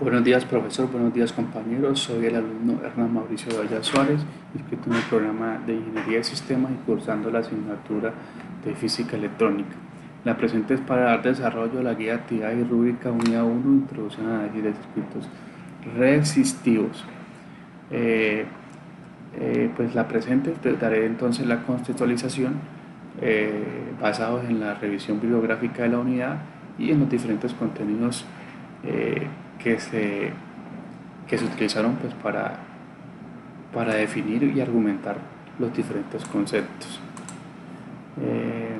Buenos días, profesor. Buenos días, compañeros. Soy el alumno Hernán Mauricio Valla Suárez, inscrito en el programa de Ingeniería de Sistemas y cursando la asignatura de Física Electrónica. La presente es para dar desarrollo a la guía de actividad y rúbrica unidad 1, Introducción a análisis de circuitos resistivos. Pues la presente daré entonces la contextualización basados en la revisión bibliográfica de la unidad y en los diferentes contenidos eh, que, se, que se utilizaron pues, para definir y argumentar los diferentes conceptos. Eh,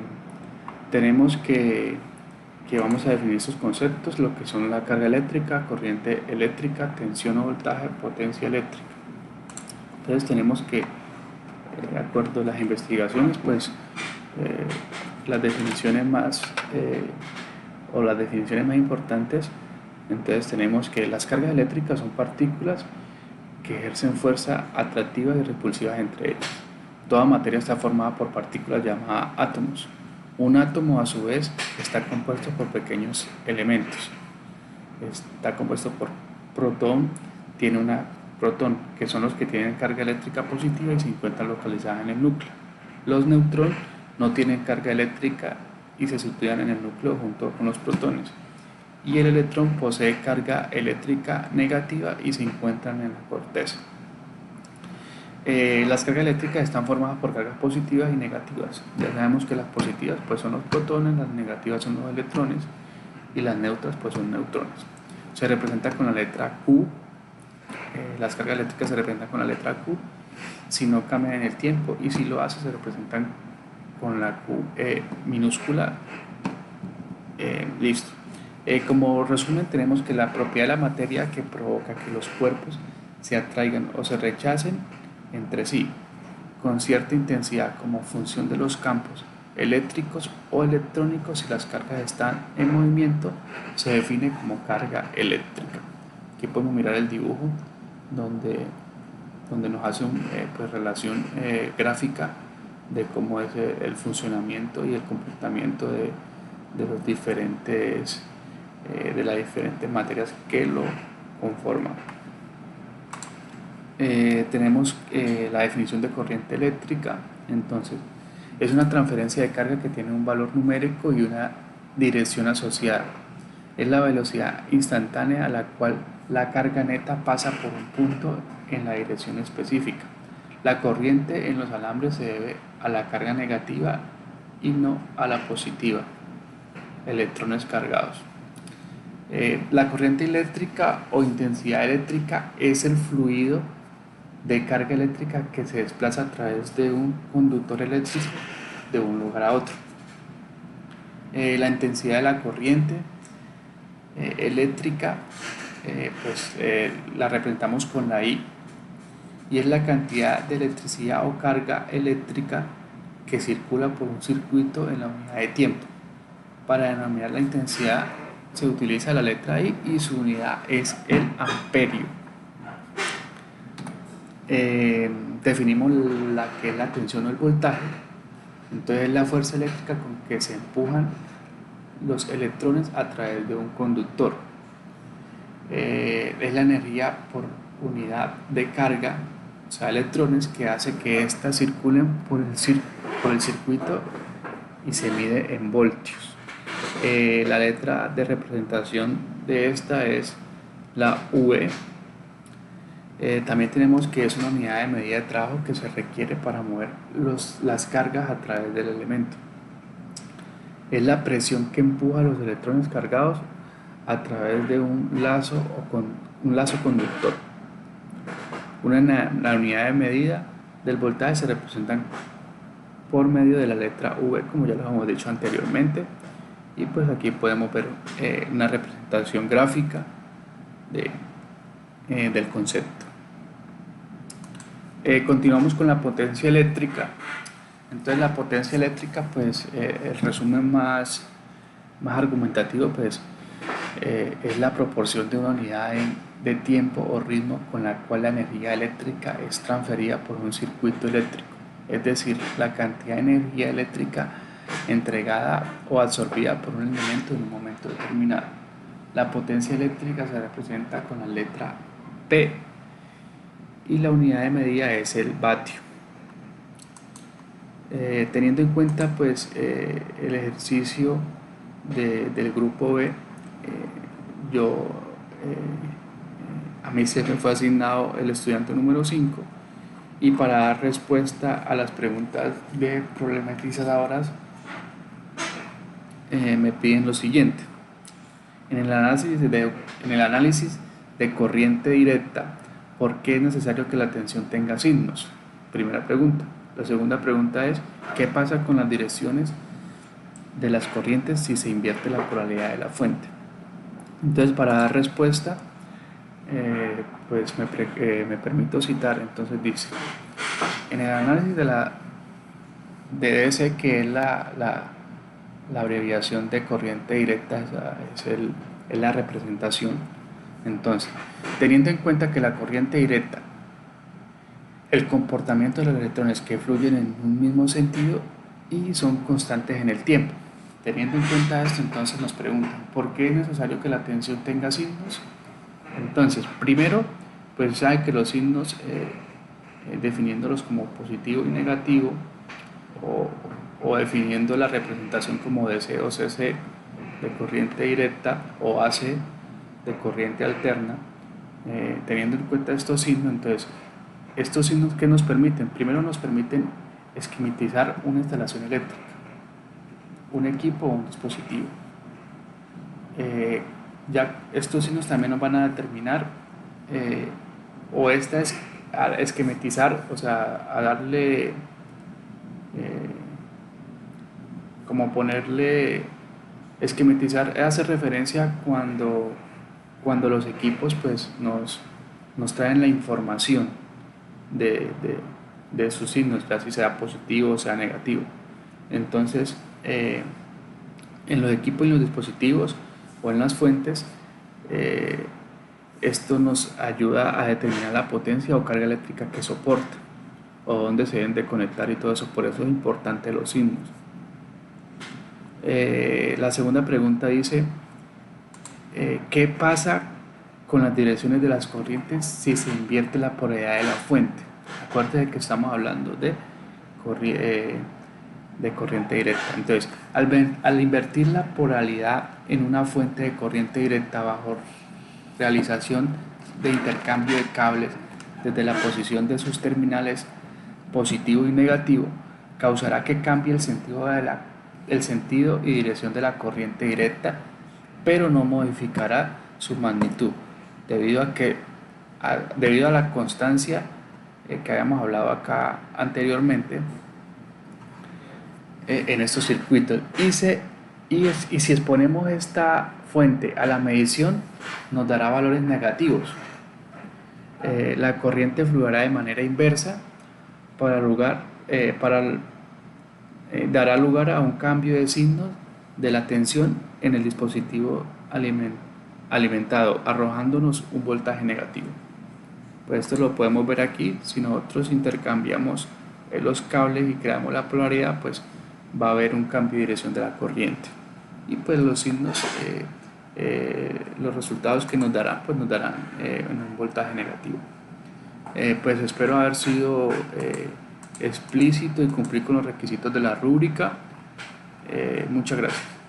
tenemos que vamos a definir estos conceptos, lo que son la carga eléctrica, corriente eléctrica, tensión o voltaje, potencia eléctrica. Entonces tenemos que, de acuerdo a las investigaciones, pues las definiciones las definiciones más importantes. Entonces tenemos que las cargas eléctricas son partículas que ejercen fuerza atractiva y repulsiva entre ellas. Toda materia está formada por partículas llamadas átomos. Un átomo a su vez está compuesto por pequeños elementos. Está compuesto por protón, tiene una protón, que son los que tienen carga eléctrica positiva y se encuentran localizadas en el núcleo. Los neutrones no tienen carga eléctrica y se sitúan en el núcleo junto con los protones. Y el electrón posee carga eléctrica negativa y se encuentran en la corteza. Las cargas eléctricas están formadas por cargas positivas y negativas. Ya sabemos que las positivas pues, son los protones, las negativas son los electrones y las neutras pues, son neutrones. Se representa con la letra Q. Las cargas eléctricas se representan con la letra Q si no cambian en el tiempo, y si lo hace se representan con la Q minúscula. Listo. Como resumen, tenemos que la propiedad de la materia que provoca que los cuerpos se atraigan o se rechacen entre sí con cierta intensidad como función de los campos eléctricos o electrónicos. Si las cargas están en movimiento, se define como carga eléctrica. Aquí podemos mirar el dibujo donde nos hace una pues, relación gráfica de cómo es el funcionamiento y el comportamiento de los diferentes de las diferentes materias que lo conforman. Tenemos la definición de corriente eléctrica. Entonces, es una transferencia de carga que tiene un valor numérico y una dirección asociada. Es la velocidad instantánea a la cual la carga neta pasa por un punto en la dirección específica. La corriente en los alambres se debe a la carga negativa y no a la positiva, electrones cargados. La corriente eléctrica o intensidad eléctrica es el fluido de carga eléctrica que se desplaza a través de un conductor eléctrico de un lugar a otro. La intensidad de la corriente eléctrica la representamos con la I, y es la cantidad de electricidad o carga eléctrica que circula por un circuito en la unidad de tiempo. Para denominar la intensidad se utiliza la letra I y su unidad es el amperio. Definimos la que es la tensión o el voltaje. Entonces es la fuerza eléctrica con que se empujan los electrones a través de un conductor. Es la energía por unidad de carga, o sea, electrones, que hace que éstas circulen por el circuito y se mide en voltios. La letra de representación de esta es la V. También tenemos que es una unidad de medida de trabajo que se requiere para mover las cargas a través del elemento. Es la presión que empuja a los electrones cargados a través de un lazo conductor. La unidad de medida del voltaje se representan por medio de la letra V, como ya lo hemos dicho anteriormente. Y pues aquí podemos ver una representación gráfica del concepto. Continuamos con la potencia eléctrica. Entonces la potencia eléctrica, pues el resumen más argumentativo, pues es la proporción de una unidad de tiempo o ritmo con la cual la energía eléctrica es transferida por un circuito eléctrico, es decir, la cantidad de energía eléctrica entregada o absorbida por un elemento en un momento determinado. La potencia eléctrica se representa con la letra P y la unidad de medida es el vatio. Teniendo en cuenta pues el ejercicio del grupo B, yo a mí se me fue asignado el estudiante número 5 y para dar respuesta a las preguntas de problematizadoras me piden lo siguiente. En el análisis de corriente directa, ¿por qué es necesario que la tensión tenga signos? Primera pregunta. La segunda pregunta es, ¿qué pasa con las direcciones de las corrientes si se invierte la polaridad de la fuente? Entonces, para dar respuesta, pues me permito citar. Entonces dice, en el análisis de DC, que es la abreviación de corriente directa, es la representación. Entonces, teniendo en cuenta que la corriente directa, el comportamiento de los electrones que fluyen en un mismo sentido y son constantes en el tiempo. Teniendo en cuenta esto, entonces nos preguntan, ¿por qué es necesario que la tensión tenga signos? Entonces, primero, pues sabe que los signos, definiéndolos como positivo y negativo, o definiendo la representación como DC o CC de corriente directa o AC de corriente alterna, teniendo en cuenta estos signos, entonces, estos signos que nos permiten, primero nos permiten esquematizar una instalación eléctrica, un equipo o un dispositivo. Ya estos signos también nos van a determinar, o esta es a esquematizar, o sea, a darle, como ponerle, esquematizar hace referencia cuando los equipos pues nos traen la información de sus signos, ya si sea positivo o sea negativo. Entonces, en los equipos y los dispositivos o en las fuentes, esto nos ayuda a determinar la potencia o carga eléctrica que soporta o dónde se deben de conectar y todo eso. Por eso es importante los signos. La segunda pregunta dice, ¿qué pasa con las direcciones de las corrientes si se invierte la polaridad de la fuente? Acuérdense que estamos hablando de corriente directa. Entonces, al invertir la polaridad en una fuente de corriente directa bajo realización de intercambio de cables desde la posición de sus terminales positivo y negativo, causará que cambie el sentido y dirección de la corriente directa, pero no modificará su magnitud, debido a la constancia que habíamos hablado acá anteriormente en estos circuitos. Y si exponemos esta fuente a la medición, nos dará valores negativos. La corriente fluirá de manera inversa dará lugar a un cambio de signo de la tensión en el dispositivo alimentado, arrojándonos un voltaje negativo. Pues esto lo podemos ver aquí. Si nosotros intercambiamos los cables y creamos la polaridad, pues va a haber un cambio de dirección de la corriente. Y pues los signos, los resultados que nos darán, pues nos darán un voltaje negativo. Pues espero haber sido explícito y cumplir con los requisitos de la rúbrica. Muchas gracias.